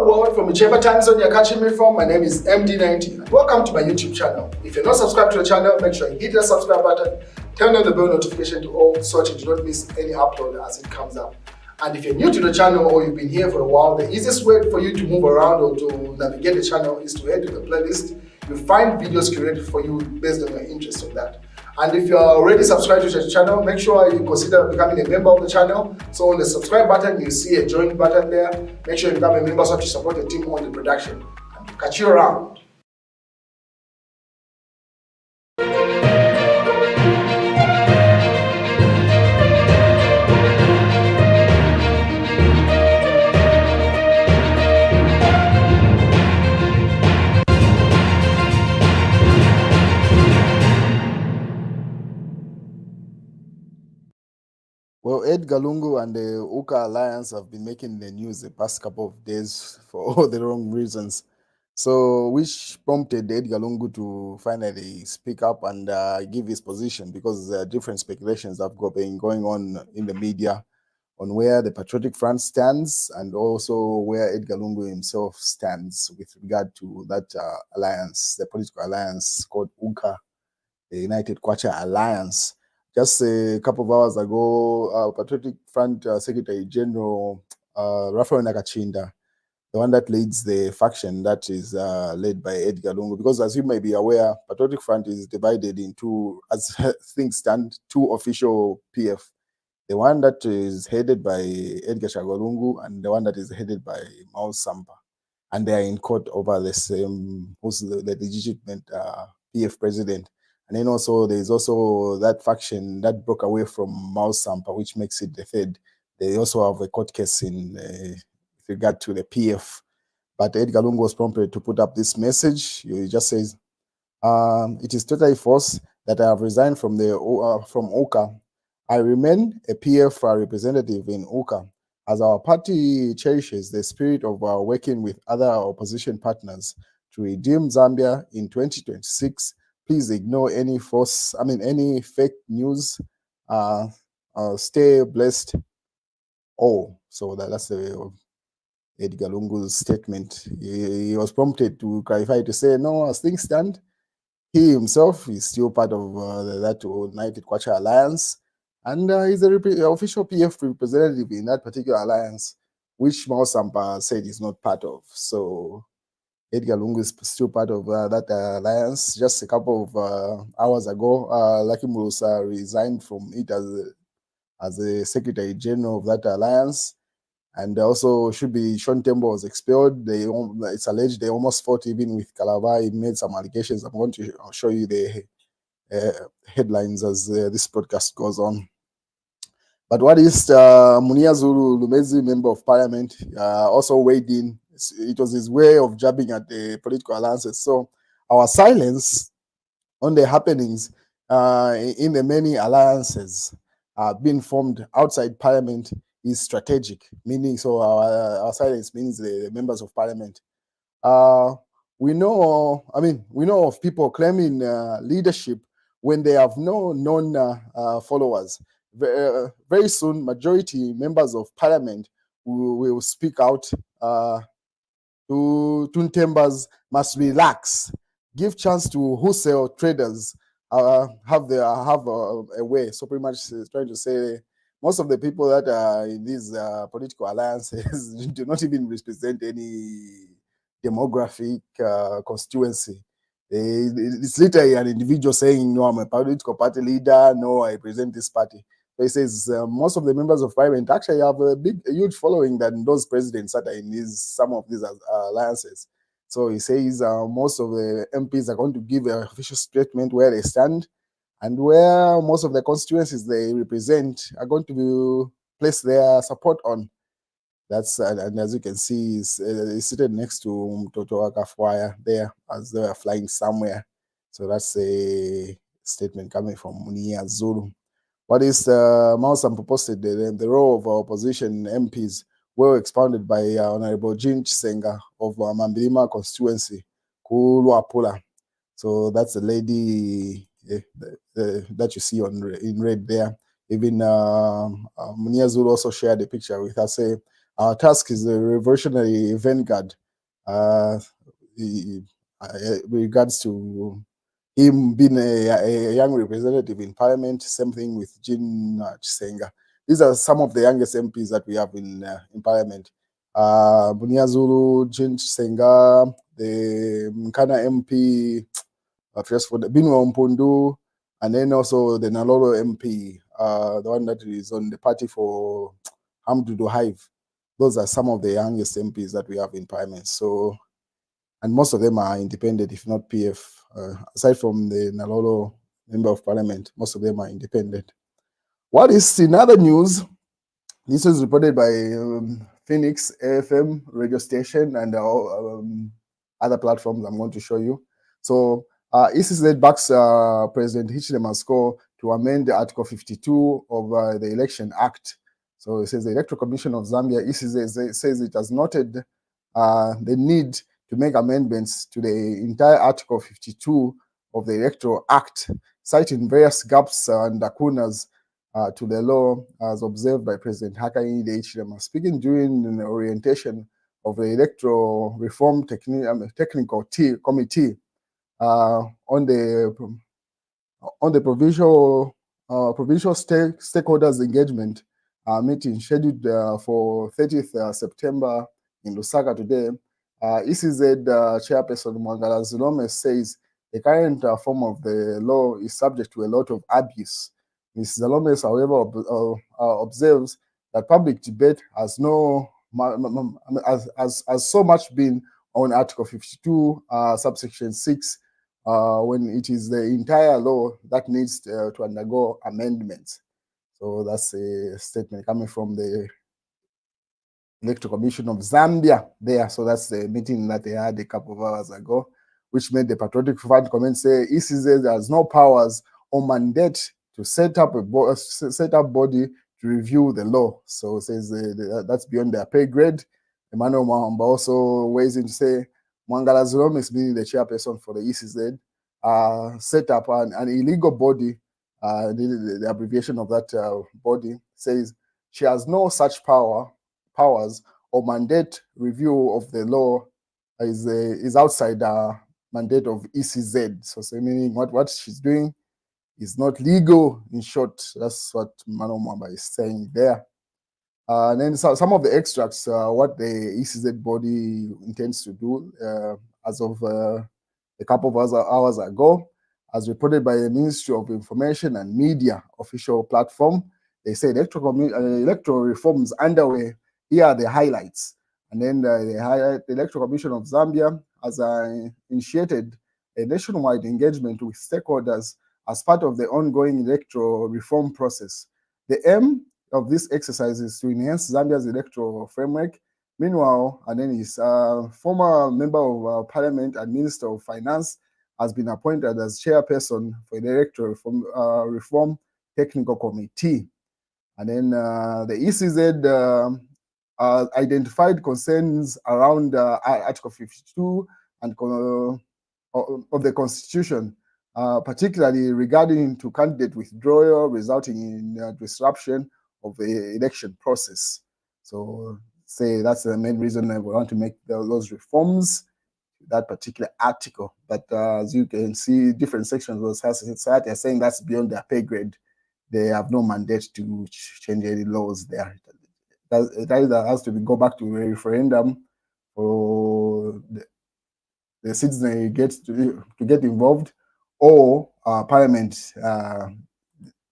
world, from whichever time zone you're catching me from. My name is MD90 and welcome to my YouTube channel. If you're not subscribed to the channel, make sure you hit the subscribe button, turn on the bell notification to all so that you do not miss any upload as it comes up. And if you're new to the channel or you've been here for a while, the easiest way for you to move around or to navigate the channel is to head to the playlist. You'll find videos curated for you based on your interest in that. And if you're already subscribed to the channel, make sure you consider becoming a member of the channel. So on the subscribe button, you see a join button there. Make sure you become a member so that you support the team on the production. And we'll catch you around. Well, Edgar Lungu and the UKA Alliance have been making the news the past couple of days for all the wrong reasons. So, which prompted Edgar Lungu to finally speak up and give his position, because there are different speculations that have been going on in the media on where the Patriotic Front stands and also where Edgar Lungu himself stands with regard to that alliance, the political alliance called UKA, the United Kwacha Alliance. Just a couple of hours ago, Patriotic Front Secretary General Raphael Nakachinda, the one that leads the faction that is led by Edgar Lungu, because as you may be aware, Patriotic Front is divided into, as things stand, two official PF. The one that is headed by Edgar Chagwa and the one that is headed by Mao Sampa. And they are in court over the same, who's the legitimate PF president. And then also there's also that faction that broke away from Mao Sampa, which makes it the third. They also have a court case in with regard to the PF. But Edgar Lungu was prompted to put up this message. He just says, "It is totally false that I have resigned from UKA. I remain a PF representative in UKA, as our party cherishes the spirit of working with other opposition partners to redeem Zambia in 2026. Please ignore any any fake news. Stay blessed." So that's the Edgar Lungu's statement. He was prompted to clarify, to say, no, as things stand, he himself is still part of that United Kwacha Alliance, and he's the official PF representative in that particular alliance, which Mao Sampa said he's not part of. So Edgar Lungu is still part of that alliance. Just a couple of hours ago, Lucky Murusa resigned from it as a Secretary General of that alliance. And also should be Sean Tembo was expelled. It's alleged they almost fought even with Calabar. He made some allegations. I'm going to show you the headlines as this podcast goes on. But what is Munia Zulu Lumezi, Member of Parliament, also weighed in. It was his way of jabbing at the political alliances. So our silence on the happenings in the many alliances being formed outside Parliament is strategic, meaning, so our silence means the members of Parliament. We know of people claiming leadership when they have no known followers. Very soon, majority members of Parliament will speak out to Tuntembas must relax, give chance to wholesale traders have a way. So pretty much trying to say most of the people that are in these political alliances do not even represent any demographic constituency. It's literally an individual saying, no, I'm a political party leader, no, I represent this party. So he says most of the members of Parliament actually have a huge following than those presidents that are in some of these alliances. So he says most of the MPs are going to give an official statement where they stand, and where most of the constituencies they represent are going to place their support on. That's and as you can see, he's seated next to Toto Akafwaya there as they were flying somewhere. So that's a statement coming from Munia Zulu. What is Mao Sampa posted? The role of opposition MPs were expounded by Honorable Jean Chisenga of Mambilima constituency, Kuluapula. So that's the lady that you see in red there. Even Munia Zulu also shared a picture with us. Our task is the revolutionary vanguard. With regards to him being a young representative in parliament, same thing with Jean Chisenga. These are some of the youngest MPs that we have in parliament. Bunia Jean Chisenga, the Mkana MP, first for the Binwa Mpundu, and then also the Nalolo MP, the one that is on the party for Hamdudu Hive. Those are some of the youngest MPs that we have in parliament. So, and most of them are independent, if not PF. Aside from the Nalolo member of parliament, most of them are independent. What is in other news? This was reported by Phoenix AFM radio station and other platforms I'm going to show you. So ECZ backs President Hichilema Score to amend Article 52 of the Election Act. So it says the Electoral Commission of Zambia, ECZ, says it has noted the need to make amendments to the entire Article 52 of the Electoral Act, citing various gaps and lacunas to the law as observed by President Hakainde Hichilema, speaking during an orientation of the Electoral Reform Technical Committee on the provincial stakeholders engagement meeting scheduled for 30th September in Lusaka today. ECZ chairperson Mwangala Zilome says the current form of the law is subject to a lot of abuse. Ms. Zalomes, however, observes that public debate has so much been on Article 52, subsection 6, when it is the entire law that needs to undergo amendments. So that's a statement coming from the Electoral Commission of Zambia there. So that's the meeting that they had a couple of hours ago, which made the Patriotic Front comment say ECZ has no powers or mandate to set up body to review the law. So it says that's beyond their pay grade. Emmanuel Mwamba also weighs in to say Mwangala Zilome is being the chairperson for the ECZ, set up an illegal body. The abbreviation of that body says she has no such powers or mandate. Review of the law is outside the mandate of ECZ. So meaning what she's doing is not legal, in short. That's what Mano Mwamba is saying there. And then some of the extracts, what the ECZ body intends to do as of a couple of hours ago, as reported by the Ministry of Information and Media official platform. They say electoral reforms underway. Here are the highlights. And then the Electoral Commission of Zambia has initiated a nationwide engagement with stakeholders as part of the ongoing electoral reform process. The aim of this exercise is to enhance Zambia's electoral framework. Meanwhile, and then his former member of parliament and minister of finance has been appointed as chairperson for the electoral reform technical committee. And then the ECZ identified concerns around Article 52 and of the Constitution, particularly regarding to candidate withdrawal, resulting in disruption of the election process. So say that's the main reason we want to make those reforms, that particular article. But as you can see, different sections of society are saying that's beyond their pay grade. They have no mandate to change any laws there. It either has to go back to a referendum for the citizen to get involved, or Parliament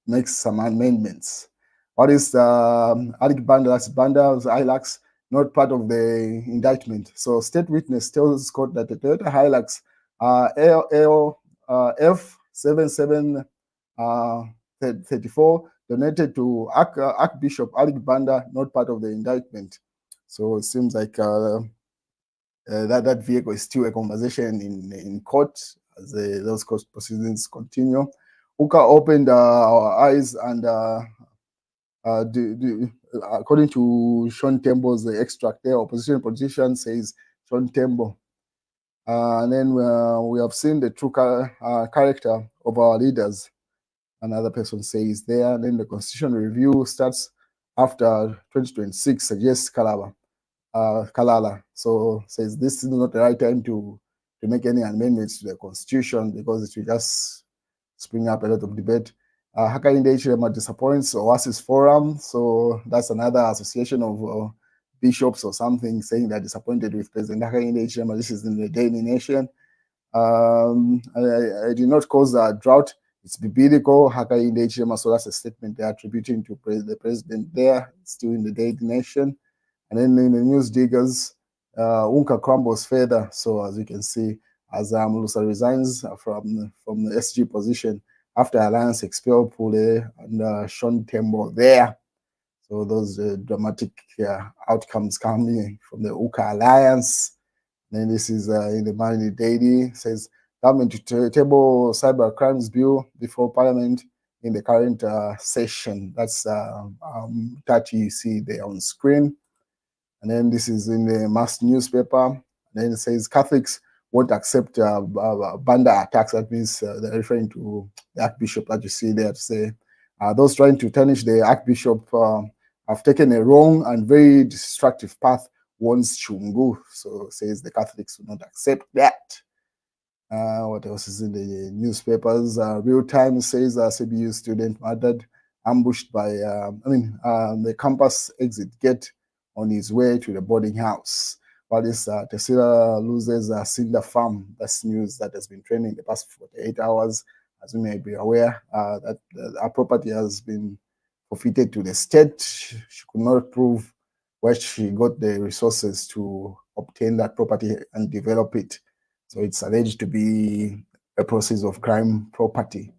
makes some amendments. What is Adik Banda? That's Banda, Hilux, not part of the indictment. So state witness tells court that the Toyota Hilux F7734 donated to Archbishop Adik Banda, not part of the indictment. So it seems like that vehicle is still a conversation in court as those court proceedings continue. Uka opened our eyes and according to Sean Tembo's extract there, opposition politician says Sean Tembo. And then we have seen the true character of our leaders, another person says there. And then the constitution review starts after 2026 suggests Kalala. So says this is not the right time to make any amendments to the constitution because it will just spring up a lot of debate. Hakainde Hichilema disappoints Oasis Forum. So that's another association of bishops or something saying they're disappointed with President Hakainde Hichilema. This is in the Daily Nation. I did not cause a drought. It's biblical. Hakainde Hichilema. So that's a statement they're attributing to the president there. It's still in the Daily Nation. And then in the News Diggers, Unka crumbles further. So as you can see, as Mulusa resigns from the SG position after Alliance expelled Pule and Sean Tembo there. So those dramatic outcomes coming from the Uka Alliance. Then this is in the Money Daily, says government to table cyber crimes bill before Parliament in the current session. That's 30 you see there on screen. And then this is in the mass newspaper. And then it says Catholics won't accept Banda attacks. That means they're referring to the Archbishop that you see there to say those trying to tarnish the Archbishop have taken a wrong and very destructive path, warns Chungu. So says the Catholics will not accept that. What else is in the newspapers? Real Time says CBU student murdered, ambushed by, the campus exit gate on his way to the boarding house. While this Tesila loses Cinder Farm. That's news that has been trending the past 48 hours. As you may be aware, that our property has been forfeited to the state. She could not prove where she got the resources to obtain that property and develop it. So it's alleged to be a process of crime property.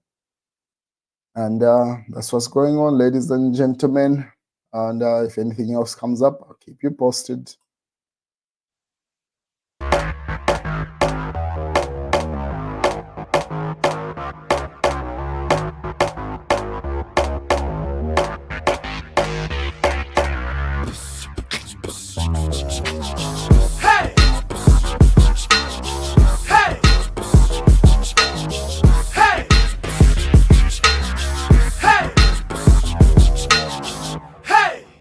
And that's what's going on, ladies and gentlemen. And if anything else comes up, I'll keep you posted.